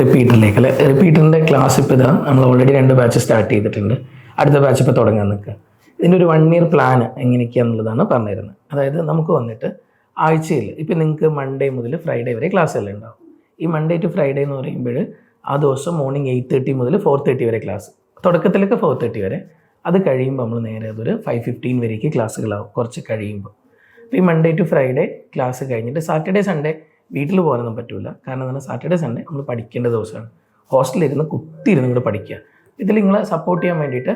റിപ്പീറ്ററിലേക്ക് അല്ലേ. റിപ്പീറ്ററിൻ്റെ ക്ലാസ് ഇപ്പോൾ ഇതാ നമ്മൾ ഓൾറെഡി 2 ബാച്ച് സ്റ്റാർട്ട് ചെയ്തിട്ടുണ്ട്. അടുത്ത ബാച്ച് ഇപ്പോൾ തുടങ്ങാൻ നിൽക്കുക. ഇതിൻ്റെ ഒരു 1 ഇയർ പ്ലാൻ എങ്ങനെയൊക്കെയാണെന്നുള്ളതാണ് പറഞ്ഞു തരുന്നത്. അതായത് നമുക്ക് വന്നിട്ട് ആഴ്ചയിൽ ഇപ്പോൾ നിങ്ങൾക്ക് മൺഡേ മുതൽ ഫ്രൈഡേ വരെ ക്ലാസ്സുകൾ ഉണ്ടാവും. ഈ മൺഡേ ടു ഫ്രൈഡേ എന്ന് പറയുമ്പോൾ ആ ദിവസം മോർണിംഗ് 8:30 മുതൽ 4:30 വരെ ക്ലാസ്. തുടക്കത്തിലൊക്കെ 4:30 വരെ. അത് കഴിയുമ്പോൾ നമ്മൾ നേരെ അതൊരു 5:15 വരേക്ക് ക്ലാസ്സുകളാവും കുറച്ച് കഴിയുമ്പോൾ. അപ്പോൾ ഈ മൺഡേ ടു ഫ്രൈഡേ ക്ലാസ് കഴിഞ്ഞിട്ട് സാറ്റർഡേ സൺഡേ വീട്ടിൽ പോകാനൊന്നും പറ്റില്ല. കാരണം എന്താണ്, സാറ്റർഡേ സൺഡേ നമ്മൾ പഠിക്കേണ്ട ദിവസമാണ്. ഹോസ്റ്റലിലിരുന്ന് കുത്തിയിരുന്ന് കൂടെ പഠിക്കുക. ഇതിൽ നിങ്ങളെ സപ്പോർട്ട് ചെയ്യാൻ വേണ്ടിയിട്ട്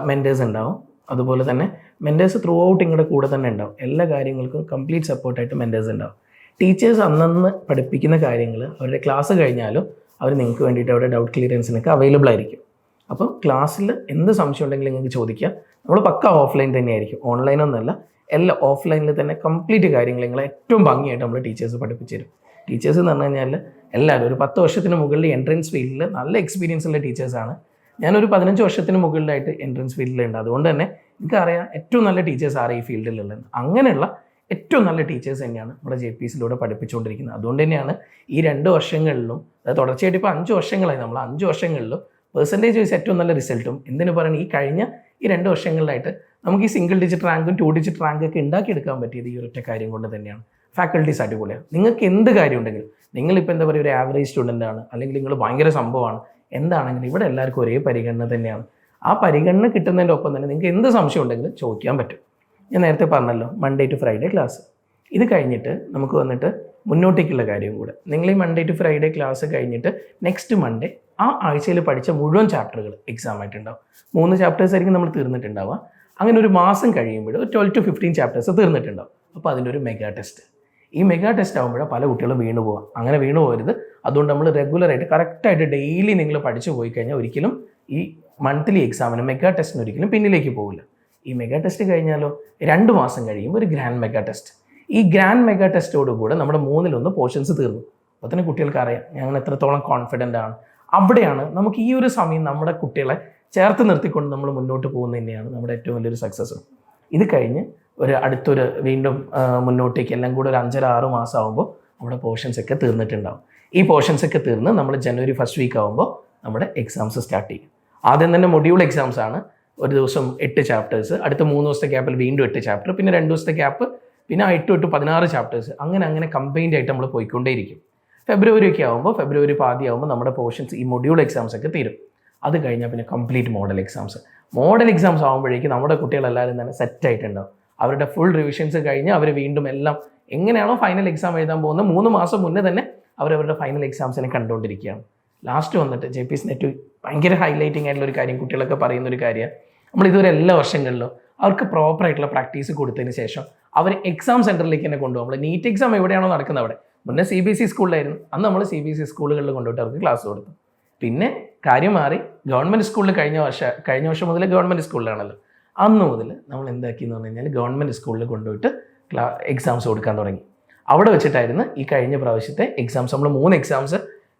മെൻറ്റേഴ്സ് ഉണ്ടാവും. അതുപോലെ തന്നെ മെൻറ്റേഴ്സ് ത്രൂ ഔട്ട് നിങ്ങളുടെ കൂടെ തന്നെ ഉണ്ടാവും. എല്ലാ കാര്യങ്ങൾക്കും കംപ്ലീറ്റ് സപ്പോർട്ടായിട്ട് മെൻറ്റേഴ്സ് ഉണ്ടാവും. ടീച്ചേഴ്സ് അന്നന്ന് പഠിപ്പിക്കുന്ന കാര്യങ്ങൾ അവരുടെ ക്ലാസ് കഴിഞ്ഞാലും അവർ നിങ്ങൾക്ക് വേണ്ടിയിട്ട് അവിടെ ഡൗട്ട് ക്ലിയറൻസിനൊക്കെ അവൈലബിൾ ആയിരിക്കും. അപ്പോൾ ക്ലാസ്സിൽ എന്ത് സംശയം ഉണ്ടെങ്കിലും നിങ്ങൾക്ക് ചോദിക്കാം. നമ്മൾ പക്ക ഓഫ്ലൈൻ തന്നെയായിരിക്കും, ഓൺലൈനൊന്നുമല്ല. എല്ലാം ഓഫ്ലൈനിൽ തന്നെ കംപ്ലീറ്റ് കാര്യങ്ങൾ നിങ്ങളെ ഏറ്റവും ഭംഗിയായിട്ട് നമ്മൾ ടീച്ചേഴ്സ് പഠിപ്പിച്ചു തരും. ടീച്ചേഴ്സ് എന്ന് പറഞ്ഞു കഴിഞ്ഞാൽ എല്ലാവരും ഒരു 10 വർഷത്തിന് മുകളിൽ എൻട്രൻസ് ഫീൽഡിൽ നല്ല എക്സ്പീരിയൻസ് ഉള്ള ടീച്ചേഴ്സാണ്. ഞാനൊരു 15 വർഷത്തിന് മുകളിലായിട്ട് എൻട്രൻസ് ഫീൽഡിലുണ്ട്. അതുകൊണ്ട് തന്നെ എനിക്കറിയാം ഏറ്റവും നല്ല ടീച്ചേഴ്സ് ആരെ ഈ ഫീൽഡിലുള്ളത്. അങ്ങനെയുള്ള ഏറ്റവും നല്ല ടീച്ചേഴ്സ് തന്നെയാണ് നമ്മുടെ JPSലൂടെ പഠിപ്പിച്ചുകൊണ്ടിരിക്കുന്നത്. അതുകൊണ്ട് തന്നെയാണ് ഈ 2 വർഷങ്ങളിലും, അതായത് തുടർച്ചയായിട്ട് ഇപ്പോൾ 5 വർഷങ്ങളായി, നമ്മൾ 5 വർഷങ്ങളിലും പെർസെൻറ്റേജ് വൈസ് ഏറ്റവും നല്ല റിസൾട്ടും എന്തിനു പറയുന്നത് ഈ കഴിഞ്ഞ ഈ 2 വർഷങ്ങളിലായിട്ട് നമുക്ക് ഈ സിംഗിൾ ഡിജിറ്റ് റാങ്കും 2 ഡിജിറ്റ് റാങ്കൊക്കെ ഉണ്ടാക്കിയെടുക്കാൻ പറ്റിയത് ഈ ഒരൊറ്റ കാര്യം കൊണ്ട് തന്നെയാണ്. ഫാക്കൽറ്റീസ് അടിപൊളിയാണ്. നിങ്ങൾക്ക് എന്ത് കാര്യം ഉണ്ടെങ്കിലും, നിങ്ങളിപ്പോൾ എന്താ പറയുക, ഒരു ആവറേജ് സ്റ്റുഡൻ്റ് ആണ്, അല്ലെങ്കിൽ നിങ്ങൾ ഭയങ്കര സംഭവമാണ്, എന്താണെങ്കിലും ഇവിടെ എല്ലാവർക്കും ഒരേ പരിഗണന തന്നെയാണ്. ആ പരിഗണന കിട്ടുന്നതിൻ്റെ ഒപ്പം തന്നെ നിങ്ങൾക്ക് എന്ത് സംശയം ഉണ്ടെങ്കിലും ചോദിക്കാൻ പറ്റും. ഞാൻ നേരത്തെ പറഞ്ഞല്ലോ, മൺഡേ ടു ഫ്രൈഡേ ക്ലാസ്. ഇത് കഴിഞ്ഞിട്ട് നമുക്ക് വന്നിട്ട് മുന്നോട്ടേക്കുള്ള കാര്യം കൂടെ. നിങ്ങൾ ഈ മൺഡേ ടു ഫ്രൈഡേ ക്ലാസ് കഴിഞ്ഞിട്ട് നെക്സ്റ്റ് മൺഡേ ആ ആഴ്ചയിൽ പഠിച്ച മുഴുവൻ ചാപ്റ്ററുകൾ എക്സാം ആയിട്ടുണ്ടാവും. 3 ചാപ്റ്റേഴ്സ് ആയിരിക്കും നമ്മൾ തീർന്നിട്ടുണ്ടാവുക. അങ്ങനെ ഒരു മാസം കഴിയുമ്പോൾ 12 to 15 ചാപ്റ്റേഴ്സ് തീർന്നിട്ടുണ്ടാവും. അപ്പോൾ അതിൻ്റെ ഒരു മെഗാ ടെസ്റ്റ്. ഈ മെഗാ ടെസ്റ്റ് ആകുമ്പോഴാണ് പല കുട്ടികളും വീണു പോകാം. അങ്ങനെ വീണു പോകരുത്. അതുകൊണ്ട് നമ്മൾ റെഗുലറായിട്ട് കറക്റ്റായിട്ട് ഡെയിലി നിങ്ങൾ പഠിച്ചു പോയി കഴിഞ്ഞാൽ ഒരിക്കലും ഈ മന്ത്ലി എക്സാമിന് മെഗാ ടെസ്റ്റിന് ഒരിക്കലും പിന്നിലേക്ക് പോകില്ല. ഈ മെഗാ ടെസ്റ്റ് കഴിഞ്ഞാലോ 2 മാസം കഴിയുമ്പോൾ ഒരു ഗ്രാൻഡ് മെഗാ ടെസ്റ്റ്. ഈ ഗ്രാൻഡ് മെഗാ ടെസ്റ്റോടുകൂടെ നമ്മുടെ 3-1 പോർഷൻസ് തീർന്നു. അപ്പോൾ തന്നെ കുട്ടികൾക്ക് അറിയാം ഞങ്ങൾ എത്രത്തോളം കോൺഫിഡൻ്റ് ആണ്. അവിടെയാണ് നമുക്ക് ഈ ഒരു സമയം നമ്മുടെ കുട്ടികളെ ചേർത്ത് നിർത്തിക്കൊണ്ട് നമ്മൾ മുന്നോട്ട് പോകുന്നത് തന്നെയാണ് നമ്മുടെ ഏറ്റവും വലിയൊരു സക്സസ്. ഇത് കഴിഞ്ഞ് ഒരു അടുത്തൊരു വീണ്ടും മുന്നോട്ടേക്ക് എല്ലാം കൂടെ ഒരു 5-6 മാസം ആകുമ്പോൾ നമ്മുടെ പോർഷൻസ് ഒക്കെ തീർന്നിട്ടുണ്ടാവും. ഈ പോർഷൻസ് ഒക്കെ തീർന്ന് നമ്മൾ ജനുവരി ഫസ്റ്റ് വീക്ക് ആകുമ്പോൾ നമ്മുടെ എക്സാംസ് സ്റ്റാർട്ട് ചെയ്യും. ആദ്യം തന്നെ മൊഡ്യൂൾ എക്സാംസ് ആണ്. ഒരു ദിവസം 8 ചാപ്റ്റേഴ്സ്, അടുത്ത 3 ദിവസത്തെ ഗ്യാപ്പിൽ വീണ്ടും 8 ചാപ്റ്റർ, പിന്നെ 2 ദിവസത്തെ ഗ്യാപ്പ്, പിന്നെ 8 to 16 ചാപ്റ്റേഴ്സ്. അങ്ങനെ കമ്പൈൻഡ് ആയിട്ട് നമ്മൾ പോയിക്കൊണ്ടേയിരിക്കും. ഫെബ്രുവരി ഒക്കെ ആകുമ്പോൾ, ഫെബ്രുവരി പാതി ആകുമ്പോൾ നമ്മുടെ പോർഷൻസ് ഈ മൊഡ്യൂൾ എക്സാംസ് ഒക്കെ തീരും. അത് കഴിഞ്ഞാൽ പിന്നെ complete model exams. Model exams ആകുമ്പോഴേക്കും നമ്മുടെ കുട്ടികളെല്ലാവരും തന്നെ സെറ്റായിട്ടുണ്ടാവും. അവരുടെ ഫുൾ റിവിഷൻസ് കഴിഞ്ഞ് അവർ വീണ്ടും എല്ലാം എങ്ങനെയാണോ ഫൈനൽ എക്സാം എഴുതാൻ പോകുന്നത് 3 മാസം മുന്നേ തന്നെ അവരവരുടെ ഫൈനൽ എക്സാംസിനെ കണ്ടുകൊണ്ടിരിക്കുകയാണ്. ലാസ്റ്റ് വന്നിട്ട് JPSന് ഏറ്റവും ഭയങ്കര ഹൈലൈറ്റിംഗ് ആയിട്ടുള്ള ഒരു കാര്യം, കുട്ടികളൊക്കെ പറയുന്നൊരു കാര്യമാണ്, നമ്മൾ ഇതുവരെ എല്ലാ വർഷങ്ങളിലും അവർക്ക് പ്രോപ്പറായിട്ടുള്ള പ്രാക്ടീസ് കൊടുത്തതിന് ശേഷം അവർ എക്സാം സെൻറ്ററിലേക്ക് തന്നെ കൊണ്ടുപോകും. നമ്മൾ നീറ്റ് എക്സാം എവിടെയാണോ നടക്കുന്നത് അവിടെ, മുന്നേ CBSE സ്കൂളിലായിരുന്നു, അന്ന് നമ്മൾ CBSE സ്കൂളുകളിൽ കൊണ്ടുപോയിട്ട് അവർക്ക് ക്ലാസ് കൊടുത്തു. പിന്നെ കാര്യം മാറി, ഗവൺമെൻറ് സ്കൂളിൽ കഴിഞ്ഞ വർഷം മുതൽ ഗവൺമെൻറ് സ്കൂളിലാണല്ലോ, അന്ന് മുതൽ നമ്മൾ എന്താക്കി എന്ന് പറഞ്ഞു കഴിഞ്ഞാൽ ഗവൺമെൻറ് സ്കൂളിൽ കൊണ്ടുപോയിട്ട് എക്സാംസ് കൊടുക്കാൻ തുടങ്ങി. അവിടെ വെച്ചിട്ടായിരുന്നു ഈ കഴിഞ്ഞ പ്രാവശ്യത്തെ എക്സാംസ്. നമ്മൾ 3 എക്സാംസ്,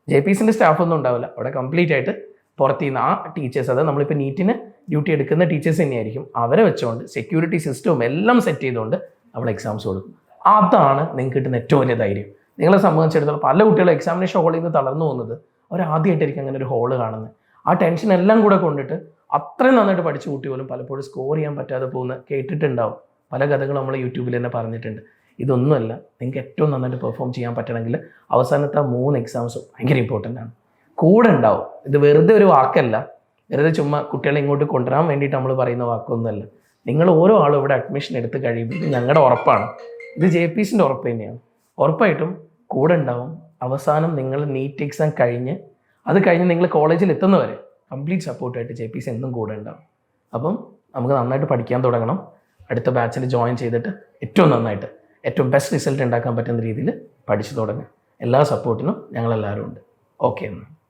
JPSൻ്റെ സ്റ്റാഫൊന്നും ഉണ്ടാവില്ല അവിടെ, കംപ്ലീറ്റ് ആയിട്ട് പുറത്തു നിന്ന് ആ ടീച്ചേഴ്സ്, അതായത് നമ്മളിപ്പോൾ നീറ്റിന് ഡ്യൂട്ടി എടുക്കുന്ന ടീച്ചേഴ്സ് തന്നെയായിരിക്കും, അവരെ വെച്ചുകൊണ്ട് സെക്യൂരിറ്റി സിസ്റ്റവും എല്ലാം സെറ്റ് ചെയ്തുകൊണ്ട് നമ്മൾ എക്സാംസ് കൊടുക്കും. അതാണ് നിങ്ങൾക്ക് കിട്ടുന്ന ഏറ്റവും വലിയ ധൈര്യം. നിങ്ങളെ സംബന്ധിച്ചിടത്തോളം പല കുട്ടികളും എക്സാമിനേഷൻ ഹോളിൽ നിന്ന് തളർന്നു പോകുന്നത് അവർ ആദ്യമായിട്ടായിരിക്കും അങ്ങനെ ഒരു ഹോള് കാണുന്നത്. ആ ടെൻഷൻ എല്ലാം കൂടെ കൊണ്ടിട്ട് അത്രയും നന്നായിട്ട് പഠിച്ച കുട്ടി പോലും പലപ്പോഴും സ്കോർ ചെയ്യാൻ പറ്റാതെ പോകുന്ന കേട്ടിട്ടുണ്ടാവും. പല കഥകളും നമ്മൾ യൂട്യൂബിൽ തന്നെ പറഞ്ഞിട്ടുണ്ട്. ഇതൊന്നുമല്ല, നിങ്ങൾക്ക് ഏറ്റവും നന്നായിട്ട് പെർഫോം ചെയ്യാൻ പറ്റണമെങ്കിൽ അവസാനത്തെ 3 എക്സാംസും ഭയങ്കര ഇമ്പോർട്ടൻ്റ് ആണ്. കൂടെ ഉണ്ടാവും. ഇത് വെറുതെ ഒരു വാക്കല്ല, വെറുതെ ചുമ്മാ കുട്ടികളെ ഇങ്ങോട്ട് കൊണ്ടുവരാൻ വേണ്ടിയിട്ട് നമ്മൾ പറയുന്ന വാക്കൊന്നുമല്ല. നിങ്ങൾ ഓരോ ആളും ഇവിടെ അഡ്മിഷൻ എടുത്ത് കഴിയുമ്പോൾ ഇത് ഞങ്ങളുടെ ഉറപ്പാണ്, ഇത് JPSൻ്റെ ഉറപ്പ് തന്നെയാണ്. ഉറപ്പായിട്ടും കൂടെ ഉണ്ടാവും. അവസാനം നിങ്ങൾ നീറ്റ് എക്സാം കഴിഞ്ഞ് അത് കഴിഞ്ഞ് നിങ്ങൾ കോളേജിൽ എത്തുന്നവരെ കംപ്ലീറ്റ് സപ്പോർട്ടായിട്ട് JPS എന്നും കൂടെ ഉണ്ടാവും. അപ്പം നമുക്ക് നന്നായിട്ട് പഠിക്കാൻ തുടങ്ങണം. അടുത്ത ബാച്ചിൽ ജോയിൻ ചെയ്തിട്ട് ഏറ്റവും നന്നായിട്ട് ഏറ്റവും ബെസ്റ്റ് റിസൾട്ട് ഉണ്ടാക്കാൻ പറ്റുന്ന രീതിയിൽ പഠിച്ചു തുടങ്ങുക. എല്ലാ സപ്പോർട്ടിനും ഞങ്ങളെല്ലാവരും ഉണ്ട്. ഓക്കെ.